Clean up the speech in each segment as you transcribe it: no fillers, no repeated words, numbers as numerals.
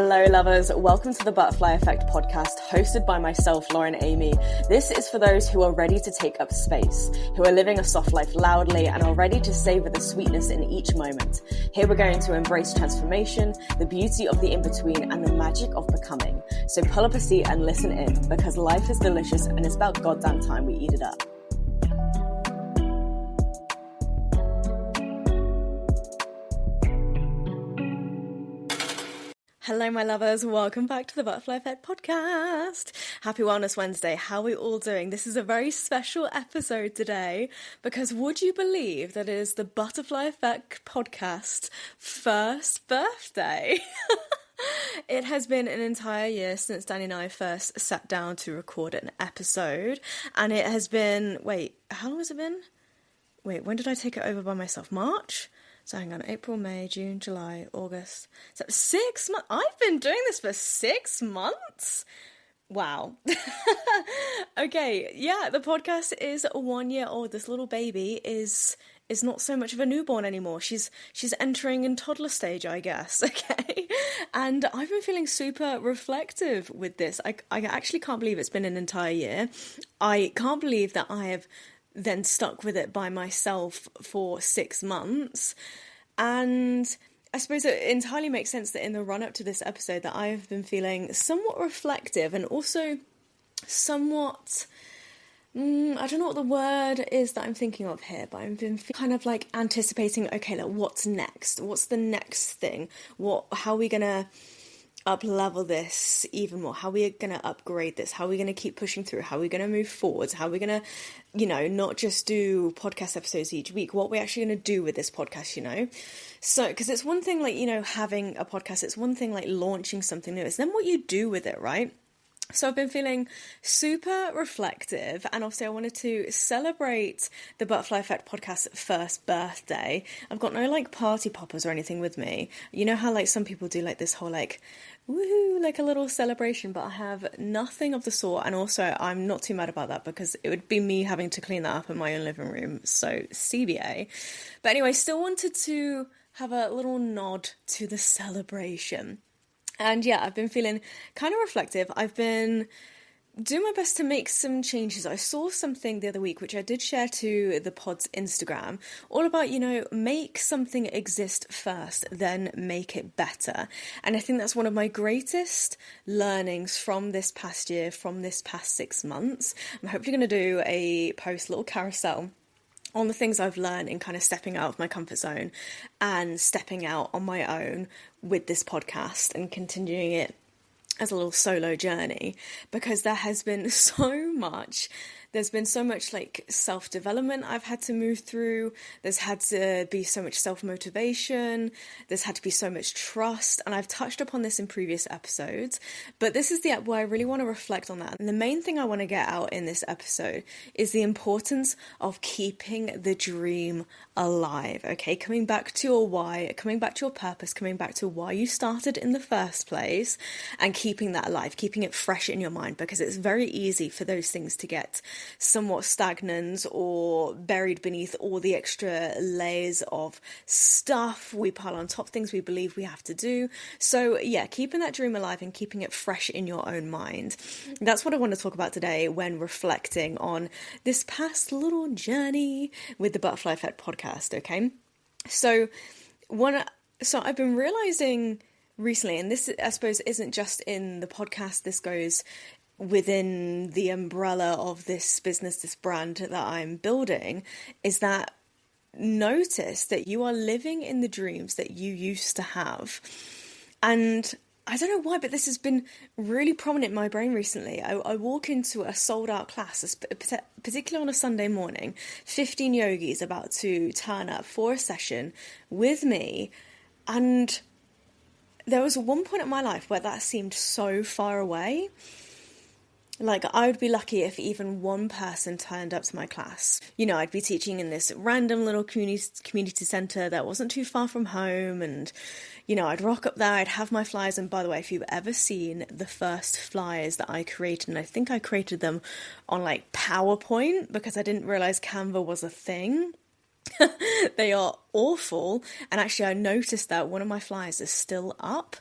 Hello lovers, welcome to the Butterfly Effect podcast hosted by myself, Lauren Amy. This is for those who are ready to take up space, who are living a soft life loudly and are ready to savor the sweetness in each moment. Here we're going to embrace transformation, the beauty of the in-between and the magic of becoming. So pull up a seat and listen in because life is delicious and it's about goddamn time we eat it up. Hello my lovers, welcome back to the Butterfly Effect podcast. Happy Wellness Wednesday, how are we all doing? This is a very special episode today because would you believe that it is the Butterfly Effect podcast's first birthday? It has been an entire year since Danny and I first sat down to record an episode, and it has been, how long has it been? When did I take it over by myself? March? So hang on, April, May, June, July, August. So 6 months. I've been doing this for 6 months. Wow. Okay, yeah, the podcast is 1 year old. This little baby is not so much of a newborn anymore. She's entering in toddler stage, I guess. Okay. And I've been feeling super reflective with this. I actually can't believe it's been an entire year. I can't believe that I have then stuck with it by myself for 6 months. And I suppose it entirely makes sense that in the run up to this episode that I have been feeling somewhat reflective and also somewhat, I don't know what the word is that I'm thinking of here, but I've been kind of like anticipating, okay, like what's next? What's the next thing? How are we going to up level this even more? How are we going to upgrade this? How are we going to keep pushing through? How are we going to move forwards? How are we going to, not just do podcast episodes each week? What are we actually going to do with this podcast, So, because it's one thing like, having a podcast, it's one thing like launching something new. It's then what you do with it, right? So I've been feeling super reflective, and obviously I wanted to celebrate the Butterfly Effect podcast's first birthday. I've got no like party poppers or anything with me. You know how like some people do like this whole like woohoo, like a little celebration, but I have nothing of the sort, and also I'm not too mad about that because it would be me having to clean that up in my own living room, so CBA. But anyway, still wanted to have a little nod to the celebration. And yeah, I've been feeling kind of reflective. I've been doing my best to make some changes. I saw something the other week, which I did share to the pod's Instagram, all about, make something exist first, then make it better. And I think that's one of my greatest learnings from this past year, from this past 6 months. I'm hopefully going to do a little carousel on the things I've learned in kind of stepping out of my comfort zone and stepping out on my own with this podcast and continuing it as a little solo journey, because there's been so much like self-development I've had to move through. There's had to be so much self-motivation. There's had to be so much trust. And I've touched upon this in previous episodes, but this is the where I really want to reflect on that. And the main thing I want to get out in this episode is the importance of keeping the dream alive. Okay, coming back to your why, coming back to your purpose, coming back to why you started in the first place, and keeping that alive, keeping it fresh in your mind, because it's very easy for those things to get somewhat stagnant or buried beneath all the extra layers of stuff we pile on top, things we believe we have to do. So yeah, keeping that dream alive and keeping it fresh in your own mind. That's what I want to talk about today when reflecting on this past little journey with the Butterfly Effect podcast, okay? So I've been realizing recently, and this I suppose isn't just in the podcast, this goes within the umbrella of this business, this brand that I'm building, is that notice that you are living in the dreams that you used to have. And I don't know why, but this has been really prominent in my brain recently. I walk into a sold out class, particularly on a Sunday morning, 15 yogis about to turn up for a session with me. And there was one point in my life where that seemed so far away. Like, I would be lucky if even one person turned up to my class. I'd be teaching in this random little community centre that wasn't too far from home, and, I'd rock up there, I'd have my flyers, and by the way, if you've ever seen the first flyers that I created, and I think I created them on, PowerPoint, because I didn't realise Canva was a thing. They are awful. And actually, I noticed that one of my flyers is still up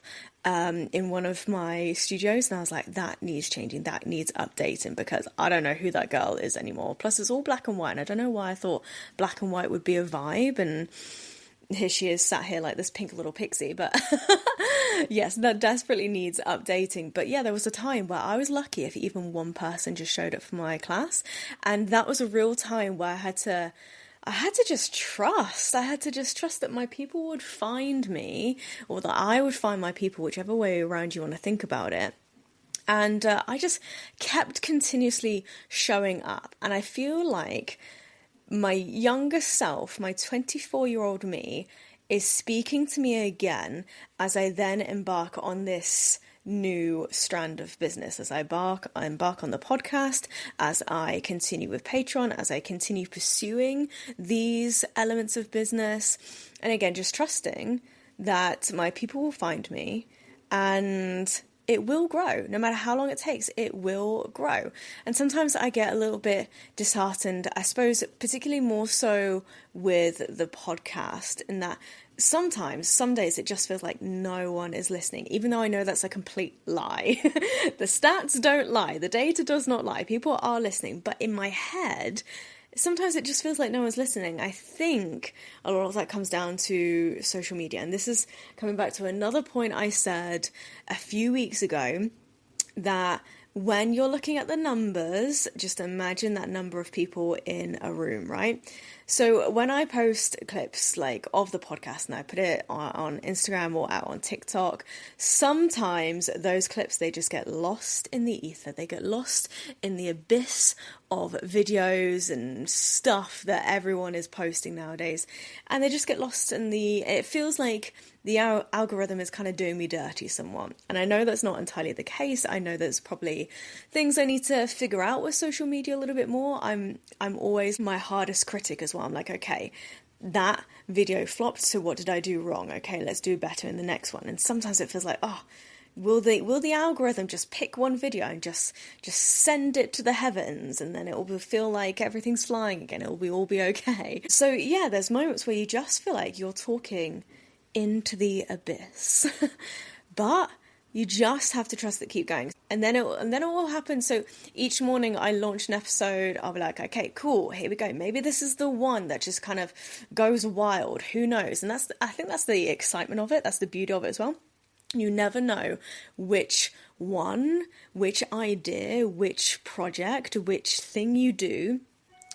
in one of my studios, and I was like, that needs changing, that needs updating, because I don't know who that girl is anymore. Plus, it's all black and white, and I don't know why I thought black and white would be a vibe, and here she is sat here like this pink little pixie. But yes, that desperately needs updating. But yeah, there was a time where I was lucky if even one person just showed up for my class, and that was a real time where I had to just trust. I had to just trust that my people would find me, or that I would find my people, whichever way around you want to think about it. And I just kept continuously showing up. And I feel like my younger self, my 24-year-old me, is speaking to me again as I then embark on this new strand of business, as I embark on the podcast, as I continue with Patreon, as I continue pursuing these elements of business, and again, just trusting that my people will find me and it will grow. No matter how long it takes, it will grow. And sometimes I get a little bit disheartened, I suppose, particularly more so with the podcast, in that sometimes, some days, it just feels like no one is listening, even though I know that's a complete lie. The stats don't lie. The data does not lie. People are listening. But in my head, sometimes it just feels like no one's listening. I think a lot of that comes down to social media. And this is coming back to another point I said a few weeks ago, that when you're looking at the numbers, just imagine that number of people in a room, right? So when I post clips like of the podcast and I put it on Instagram or out on TikTok, sometimes those clips, they just get lost in the ether. They get lost in the abyss of videos and stuff that everyone is posting nowadays. And they just get lost in it feels like the algorithm is kind of doing me dirty somewhat. And I know that's not entirely the case. I know there's probably things I need to figure out with social media a little bit more. I'm always my hardest critic as well. I'm like, okay, that video flopped, so what did I do wrong? Okay, let's do better in the next one. And sometimes it feels like, oh, will the algorithm just pick one video and just send it to the heavens, and then it will feel like everything's flying again, it will all be okay. So yeah, there's moments where you just feel like you're talking into the abyss. But you just have to trust that, keep going. And then it will happen. So each morning I launch an episode, I'll be like, okay, cool, here we go. Maybe this is the one that just kind of goes wild. Who knows? And I think that's the excitement of it. That's the beauty of it as well. You never know which one, which idea, which project, which thing you do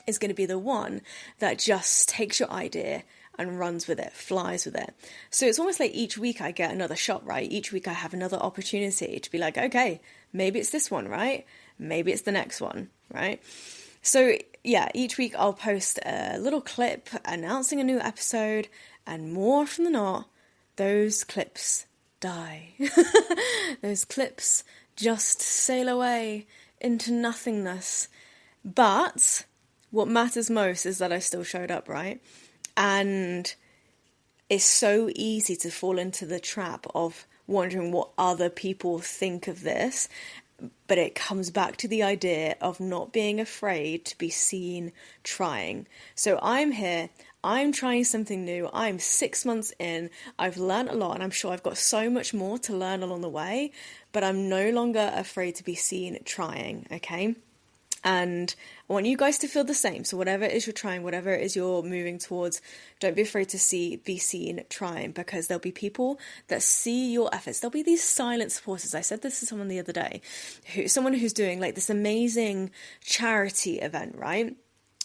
is going to be the one that just takes your idea and runs with it, flies with it. So it's almost like each week I get another shot, right? Each week I have another opportunity to be like, okay, maybe it's this one, right? Maybe it's the next one, right? So yeah, each week I'll post a little clip announcing a new episode, and more often than not, those clips die. Those clips just sail away into nothingness. But what matters most is that I still showed up, right? And it's so easy to fall into the trap of wondering what other people think of this. But it comes back to the idea of not being afraid to be seen trying. So I'm here, I'm trying something new, I'm 6 months in, I've learned a lot, and I'm sure I've got so much more to learn along the way, but I'm no longer afraid to be seen trying, okay? And I want you guys to feel the same. So whatever it is you're trying, whatever it is you're moving towards, don't be afraid to be seen trying, because there'll be people that see your efforts. There'll be these silent supporters. I said this to someone the other day, someone who's doing like this amazing charity event, right?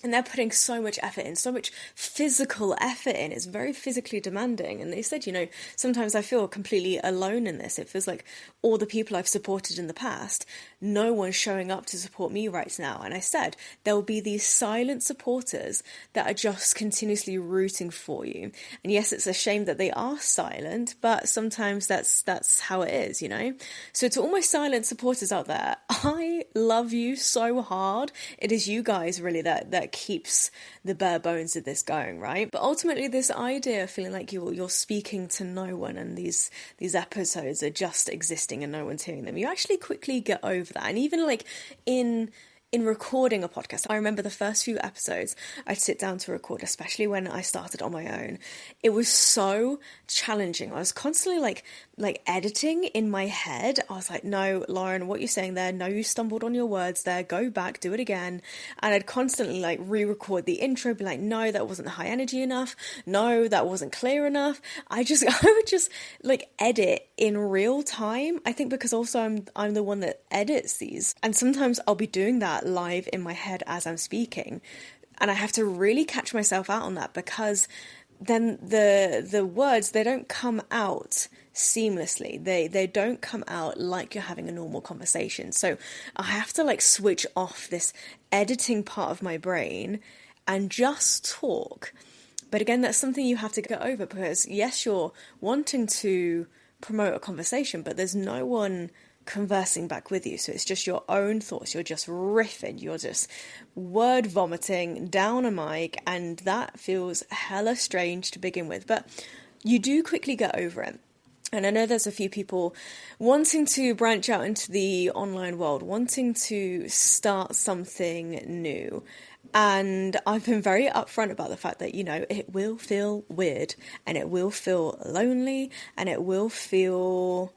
And they're putting so much effort in, so much physical effort in. It's very physically demanding. And they said, sometimes I feel completely alone in this. It feels like all the people I've supported in the past, no one's showing up to support me right now. And I said, there will be these silent supporters that are just continuously rooting for you. And yes, it's a shame that they are silent, but sometimes that's how it is, So to all my silent supporters out there, I love you so hard. It is you guys really that keeps the bare bones of this going, right? But ultimately, this idea of feeling like you're speaking to no one, and these episodes are just existing and no one's hearing them, you actually quickly get over that. And even like in in recording a podcast. I remember the first few episodes I'd sit down to record, especially when I started on my own. It was so challenging. I was constantly like editing in my head. I was like, no, Lauren, what you're saying there, no, you stumbled on your words there, go back, do it again. And I'd constantly like re-record the intro, be like, no, that wasn't high energy enough. No, that wasn't clear enough. I would just like edit in real time. I think because also I'm the one that edits these. And sometimes I'll be doing that live in my head as I'm speaking, and I have to really catch myself out on that, because then the words, they don't come out seamlessly. They don't come out like you're having a normal conversation. So I have to like switch off this editing part of my brain and just talk. But again, that's something you have to get over, because yes, you're wanting to promote a conversation, but there's no one conversing back with you. So it's just your own thoughts. You're just riffing. You're just word vomiting down a mic, and that feels hella strange to begin with. But you do quickly get over it. And I know there's a few people wanting to branch out into the online world, wanting to start something new. And I've been very upfront about the fact that, you know, it will feel weird, and it will feel lonely, and it will feel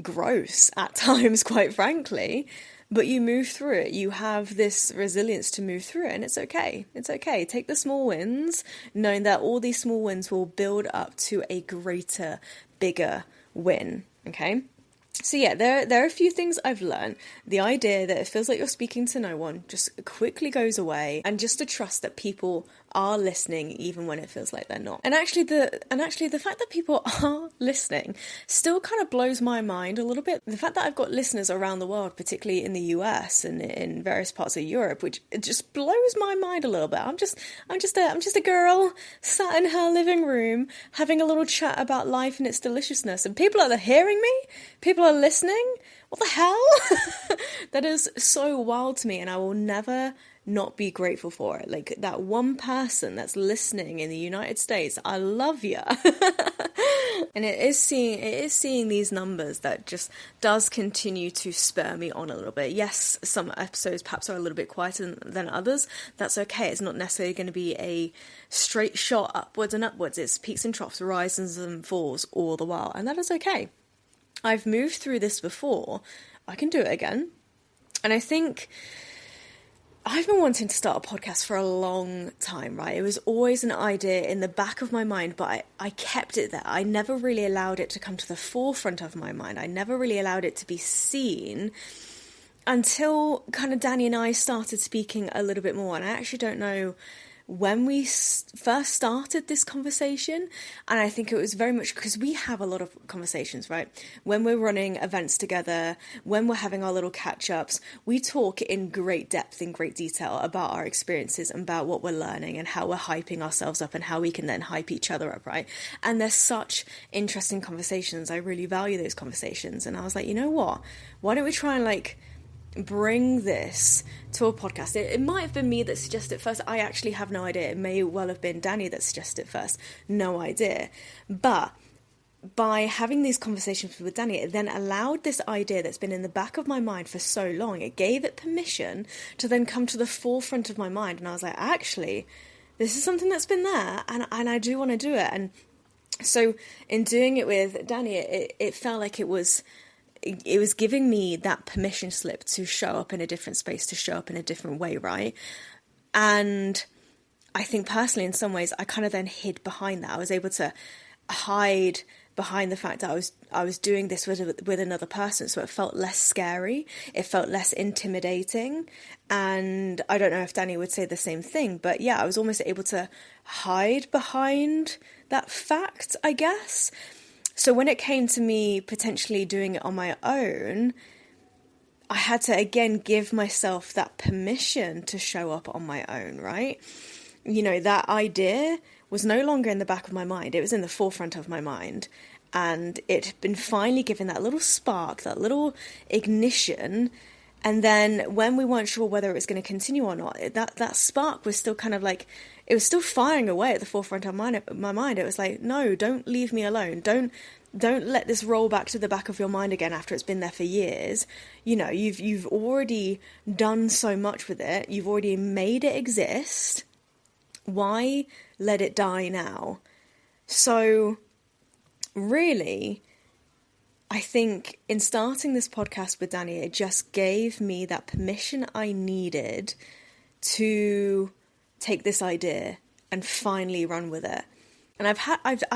gross at times, quite frankly, but you move through it. You have this resilience to move through it, and it's okay. It's okay. Take the small wins, knowing that all these small wins will build up to a greater, bigger win. Okay. So yeah, there are a few things I've learned. The idea that it feels like you're speaking to no one just quickly goes away, and just to trust that people are listening even when it feels like they're not. And actually the fact that people are listening still kind of blows my mind a little bit. The fact that I've got listeners around the world, particularly in the US and in various parts of Europe, which it just blows my mind a little bit. I'm just a girl sat in her living room having a little chat about life and its deliciousness, and people are hearing me. People are listening. What the hell? That is so wild to me, and I will never not be grateful for it. Like that one person that's listening in the United States, I love you. And it is seeing these numbers that just does continue to spur me on a little bit. Yes, some episodes perhaps are a little bit quieter than others. That's okay. It's not necessarily going to be a straight shot upwards and upwards. It's peaks and troughs, rises and falls all the while, and that is okay. I've moved through this before. I can do it again. And I think I've been wanting to start a podcast for a long time, right? It was always an idea in the back of my mind, but I kept it there. I never really allowed it to come to the forefront of my mind. I never really allowed it to be seen until kind of Danny and I started speaking a little bit more. And I actually don't know when we first started this conversation, and I think it was very much because we have a lot of conversations, right? When we're running events together, when we're having our little catch-ups, we talk in great depth, in great detail about our experiences and about what we're learning and how we're hyping ourselves up and how we can then hype each other up, right? And they're such interesting conversations. I really value those conversations. And I was like, you know what? Why don't we try and bring this to a podcast? It might have been me that suggested it first. I actually have no idea. It may well have been Danny that suggested it first. No idea. But by having these conversations with Danny, it then allowed this idea that's been in the back of my mind for so long. It gave it permission to then come to the forefront of my mind. And I was like, actually, this is something that's been there, and I do want to do it. And so in doing it with Danny, it felt like it was giving me that permission slip to show up in a different space, to show up in a different way, right? And I think personally, in some ways, I kind of then hid behind that. I was able to hide behind the fact that I was doing this with another person, so it felt less scary, it felt less intimidating. And I don't know if Danny would say the same thing, but yeah, I was almost able to hide behind that fact, I guess. So when it came to me potentially doing it on my own, I had to again give myself that permission to show up on my own, right? You know, that idea was no longer in the back of my mind. It was in the forefront of my mind. And it had been finally given that little spark, that little ignition. And then when we weren't sure whether it was going to continue or not, that spark was still kind of like, it was still firing away at the forefront of my mind. It was like, no, don't leave me alone. Don't let this roll back to the back of your mind again after it's been there for years. You know, you've already done so much with it. You've already made it exist. Why let it die now? So really, I think in starting this podcast with Danny, it just gave me that permission I needed to take this idea and finally run with it. And I've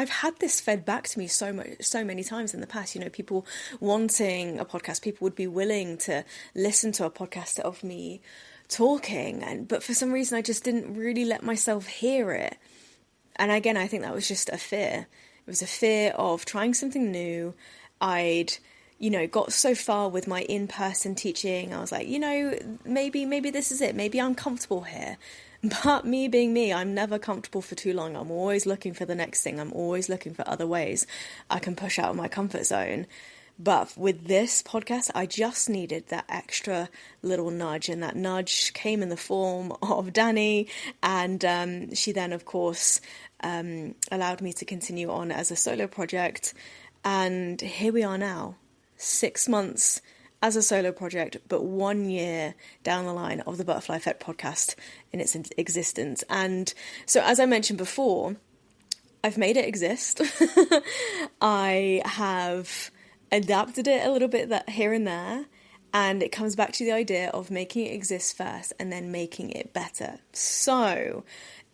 had this fed back to me so many times in the past. You know, people wanting a podcast, people would be willing to listen to a podcast of me talking, but for some reason I just didn't really let myself hear it. And again, I think that was just a fear. It was a fear of trying something new. I'd, you know, got so far with my in-person teaching. I was like, you know, maybe this is it. Maybe I'm comfortable here. But me being me, I'm never comfortable for too long. I'm always looking for the next thing. I'm always looking for other ways I can push out of my comfort zone. But with this podcast, I just needed that extra little nudge. And that nudge came in the form of Danny. And she then, of course, allowed me to continue on as a solo project. And here we are now, 6 months as a solo project, but 1 year down the line of the Butterfly Effect podcast in its existence. And so, as I mentioned before, I've made it exist. I have adapted it a little bit here and there, and it comes back to the idea of making it exist first and then making it better. So,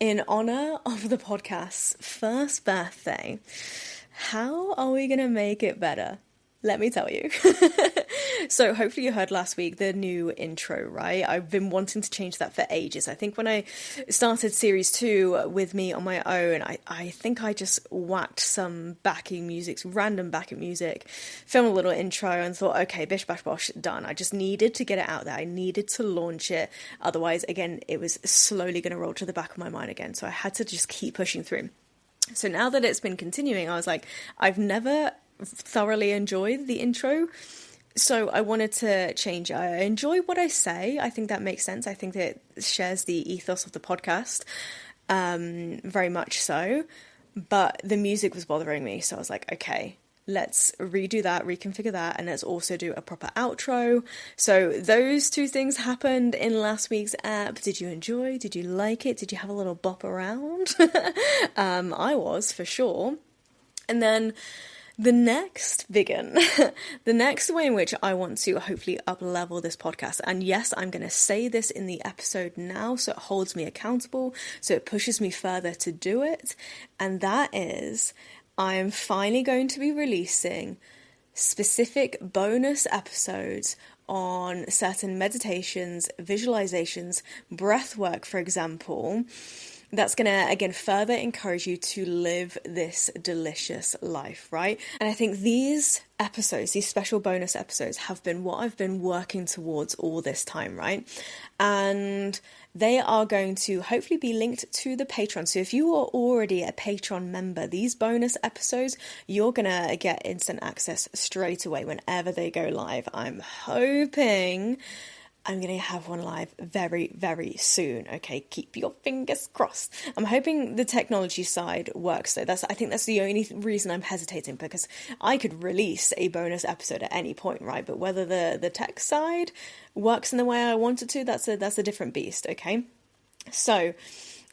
in honor of the podcast's first birthday, how are we going to make it better? Let me tell you. So hopefully you heard last week the new intro, right? I've been wanting to change that for ages. I think when I started series 2 with me on my own, I think I just whacked some random backing music, filmed a little intro and thought, okay, bish, bash, bosh, done. I just needed to get it out there. I needed to launch it. Otherwise, again, it was slowly going to roll to the back of my mind again. So I had to just keep pushing through. So now that it's been continuing, I was like, I've never thoroughly enjoyed the intro, so I wanted to change it. I enjoy what I say. I think that makes sense. I think that it shares the ethos of the podcast, very much so, but the music was bothering me, so I was like, okay, let's redo that, reconfigure that, and let's also do a proper outro. So those two things happened in last week's app. Did you enjoy? Did you like it? Did you have a little bop around? I was, for sure. And then the next the next way in which I want to hopefully up-level this podcast, and yes, I'm going to say this in the episode now, so it holds me accountable, so it pushes me further to do it, and that is, I am finally going to be releasing specific bonus episodes on certain meditations, visualizations, breath work, for example. That's going to, again, further encourage you to live this delicious life, right? And I think these episodes, these special bonus episodes, have been what I've been working towards all this time, right? And they are going to hopefully be linked to the Patreon. So if you are already a Patreon member, these bonus episodes, you're going to get instant access straight away whenever they go live. I'm hoping I'm going to have one live very, very soon. Okay, keep your fingers crossed. I'm hoping the technology side works though. I think that's the only reason I'm hesitating, because I could release a bonus episode at any point, right? But whether the tech side works in the way I want it to, that's a different beast, okay? So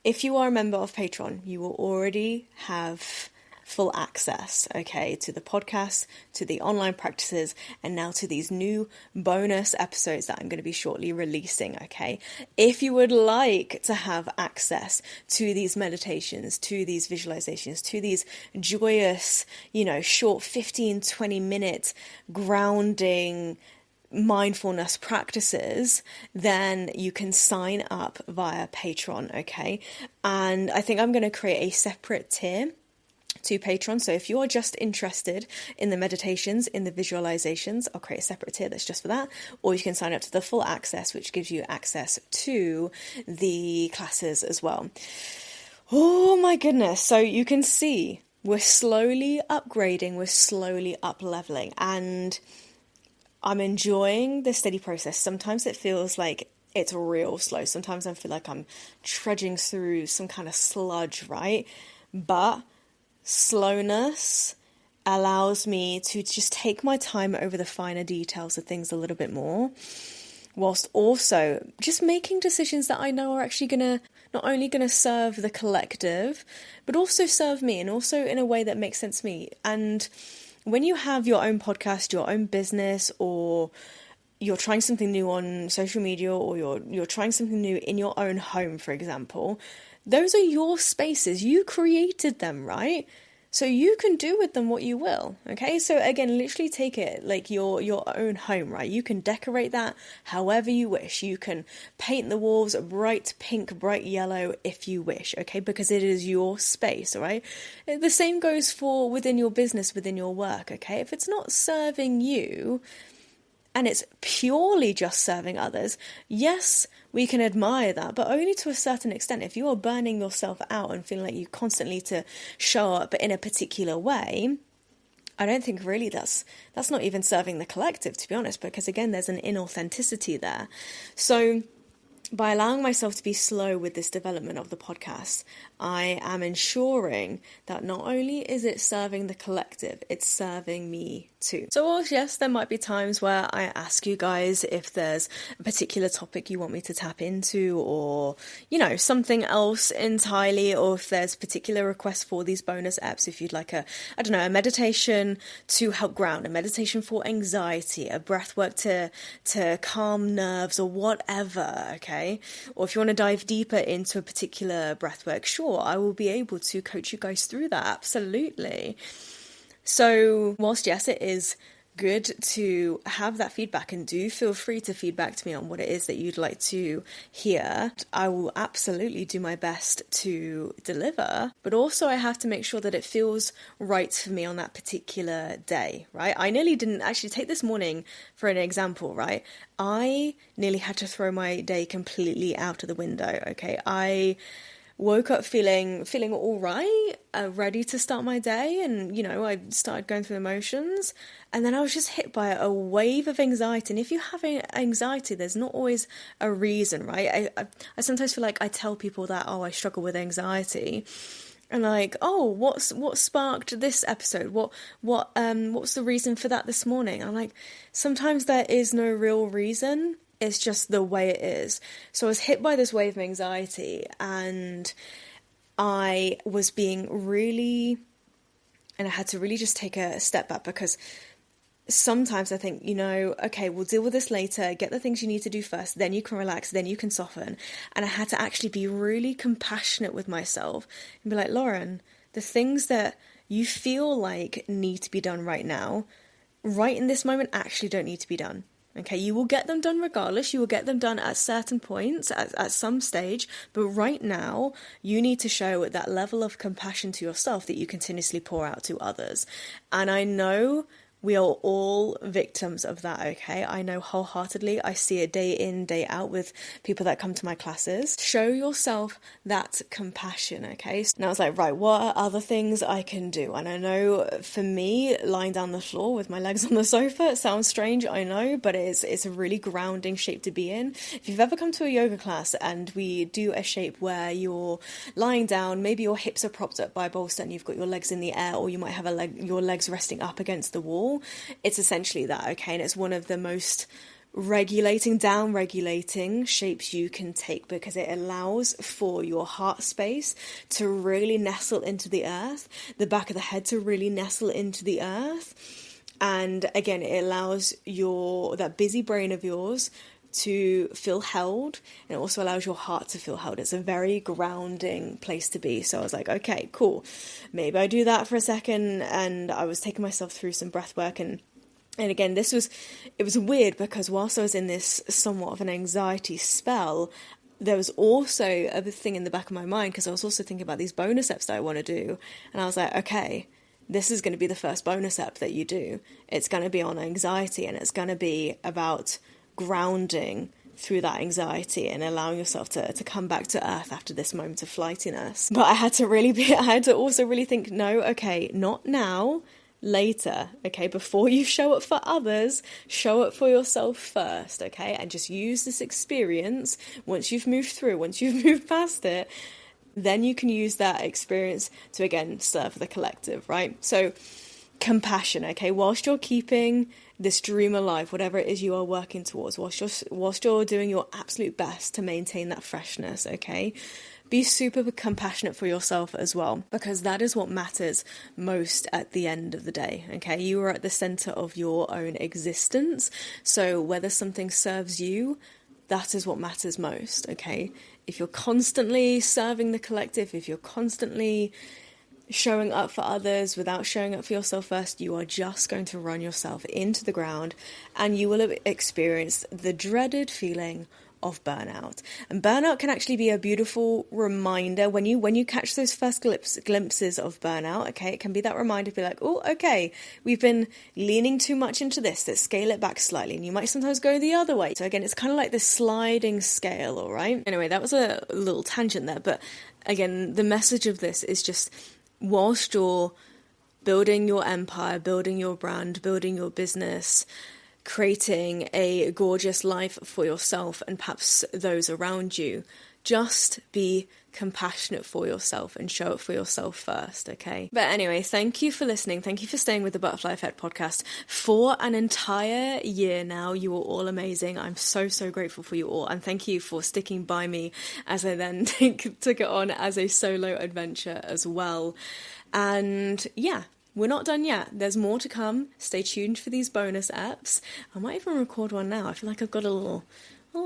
if you are a member of Patreon, you will already have full access, okay, to the podcast, to the online practices, and now to these new bonus episodes that I'm going to be shortly releasing, okay? If you would like to have access to these meditations, to these visualizations, to these joyous, short 15-20 minute grounding mindfulness practices, then you can sign up via Patreon, okay? And I think I'm going to create a separate tier to Patreon. So if you're just interested in the meditations, in the visualizations, I'll create a separate tier that's just for that. Or you can sign up to the full access, which gives you access to the classes as well. Oh my goodness. So you can see we're slowly upgrading, we're slowly up leveling. And I'm enjoying the steady process. Sometimes it feels like it's real slow. Sometimes I feel like I'm trudging through some kind of sludge, right? But slowness allows me to just take my time over the finer details of things a little bit more, whilst also just making decisions that I know are actually not only going to serve the collective, but also serve me, and also in a way that makes sense to me. And when you have your own podcast, your own business, or you're trying something new on social media, or you're trying something new in your own home, for example, those are your spaces. You created them, right? So you can do with them what you will, okay? So again, literally take it like your own home, right? You can decorate that however you wish. You can paint the walls a bright pink, bright yellow if you wish, okay? Because it is your space, all right? The same goes for within your business, within your work, okay? If it's not serving you, and it's purely just serving others, yes, we can admire that, but only to a certain extent. If you are burning yourself out and feeling like you constantly to show up in a particular way, I don't think really that's not even serving the collective, to be honest, because again, there's an inauthenticity there. So by allowing myself to be slow with this development of the podcast, I am ensuring that not only is it serving the collective, it's serving me too. So whilst yes, there might be times where I ask you guys if there's a particular topic you want me to tap into, or, you know, something else entirely, or if there's particular requests for these bonus apps, if you'd like a meditation to help ground, a meditation for anxiety, a breath work to calm nerves, or whatever, okay? Or if you want to dive deeper into a particular breath work, sure, I will be able to coach you guys through that, absolutely. So whilst yes, it is good to have that feedback, and do feel free to feedback to me on what it is that you'd like to hear, I will absolutely do my best to deliver, but also I have to make sure that it feels right for me on that particular day, right? I nearly didn't actually take this morning for an example, right? I nearly had to throw my day completely out of the window, okay? I woke up feeling all right, ready to start my day, and, you know, I started going through the motions, and then I was just hit by a wave of anxiety. And if you have anxiety, there's not always a reason, right? I sometimes feel like I tell people that, oh, I struggle with anxiety, and like, oh, what sparked this episode? What's the reason for that this morning? I'm like, sometimes there is no real reason. It's just the way it is. So I was hit by this wave of anxiety, and I was being really, and I had to really just take a step back, because sometimes I think, you know, okay, we'll deal with this later, get the things you need to do first, then you can relax, then you can soften. And I had to actually be really compassionate with myself and be like, Lauren, the things that you feel like need to be done right now, right in this moment, actually don't need to be done. Okay, you will get them done regardless. You will get them done at certain points, at some stage. But right now, you need to show that level of compassion to yourself that you continuously pour out to others. And I know we are all victims of that, okay? I know wholeheartedly. I see it day in, day out with people that come to my classes. Show yourself that compassion, okay? Now it's like, right, what are other things I can do? And I know for me, lying down the floor with my legs on the sofa, it sounds strange, I know, but it's a really grounding shape to be in. If you've ever come to a yoga class and we do a shape where you're lying down, maybe your hips are propped up by a bolster and you've got your legs in the air, or you might have your legs resting up against the wall, it's essentially that, okay? And it's one of the most down regulating shapes you can take, because it allows for your heart space to really nestle into the earth, the back of the head to really nestle into the earth, and again, it allows that busy brain of yours to feel held, and it also allows your heart to feel held. It's a very grounding place to be. So I was like, okay, cool, maybe I do that for a second. And I was taking myself through some breath work, and again, it was weird, because whilst I was in this somewhat of an anxiety spell, there was also a thing in the back of my mind, because I was also thinking about these bonus eps that I want to do, and I was like, okay, this is going to be the first bonus ep that you do. It's going to be on anxiety, and it's going to be about grounding through that anxiety and allowing yourself to come back to earth after this moment of flightiness. But I had to also really think, no, okay, not now. later, okay? Before you show up for others, show up for yourself first, okay? And just use this experience, once you've moved past it, then you can use that experience to, again, serve the collective, right? So compassion, okay? Whilst you're keeping this dream alive, whatever it is you are working towards, whilst you're doing your absolute best to maintain that freshness, okay? Be super compassionate for yourself as well, because that is what matters most at the end of the day, okay? You are at the center of your own existence, so whether something serves you, that is what matters most, okay? If you're constantly serving the collective, if you're constantly showing up for others without showing up for yourself first, you are just going to run yourself into the ground, and you will have experienced the dreaded feeling of burnout. And burnout can actually be a beautiful reminder when you catch those first glimpses of burnout, okay? It can be that reminder to be like, oh, okay, we've been leaning too much into this, let's scale it back slightly. And you might sometimes go the other way. So again, it's kind of like this sliding scale, all right? Anyway, that was a little tangent there, but again, the message of this is just, whilst you're building your empire, building your brand, building your business, creating a gorgeous life for yourself and perhaps those around you, just be compassionate for yourself and show up for yourself first, okay? But anyway, thank you for listening. Thank you for staying with the Butterfly Effect podcast for an entire year now. You are all amazing. I'm so, so grateful for you all. And thank you for sticking by me as I then took it on as a solo adventure as well. And yeah, we're not done yet. There's more to come. Stay tuned for these bonus apps. I might even record one now. I feel like I've got a little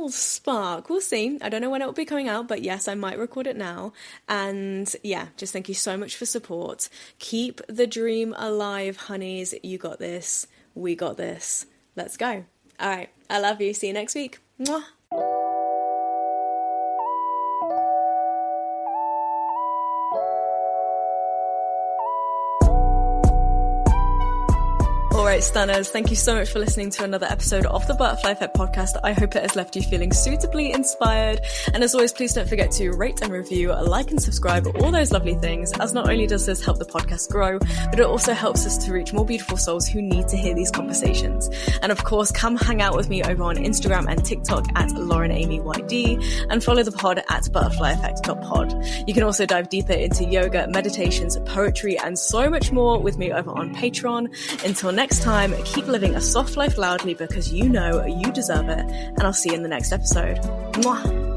spark. We'll see. I don't know when it will be coming out, but yes, I might record it now. And yeah, just thank you so much for support. Keep the dream alive, honeys. You got this. We got this. Let's go. All right. I love you. See you next week. Mwah. Alright, stunners, thank you so much for listening to another episode of the Butterfly Effect podcast. I hope it has left you feeling suitably inspired. And as always, please don't forget to rate and review, like and subscribe, all those lovely things, as not only does this help the podcast grow, but it also helps us to reach more beautiful souls who need to hear these conversations. And of course, come hang out with me over on Instagram and TikTok at LaurenAmyYD, and follow the pod at butterflyeffect.pod. You can also dive deeper into yoga, meditations, poetry, and so much more with me over on Patreon. Until next time, keep living a soft life loudly, because you know you deserve it, and I'll see you in the next episode. Mwah!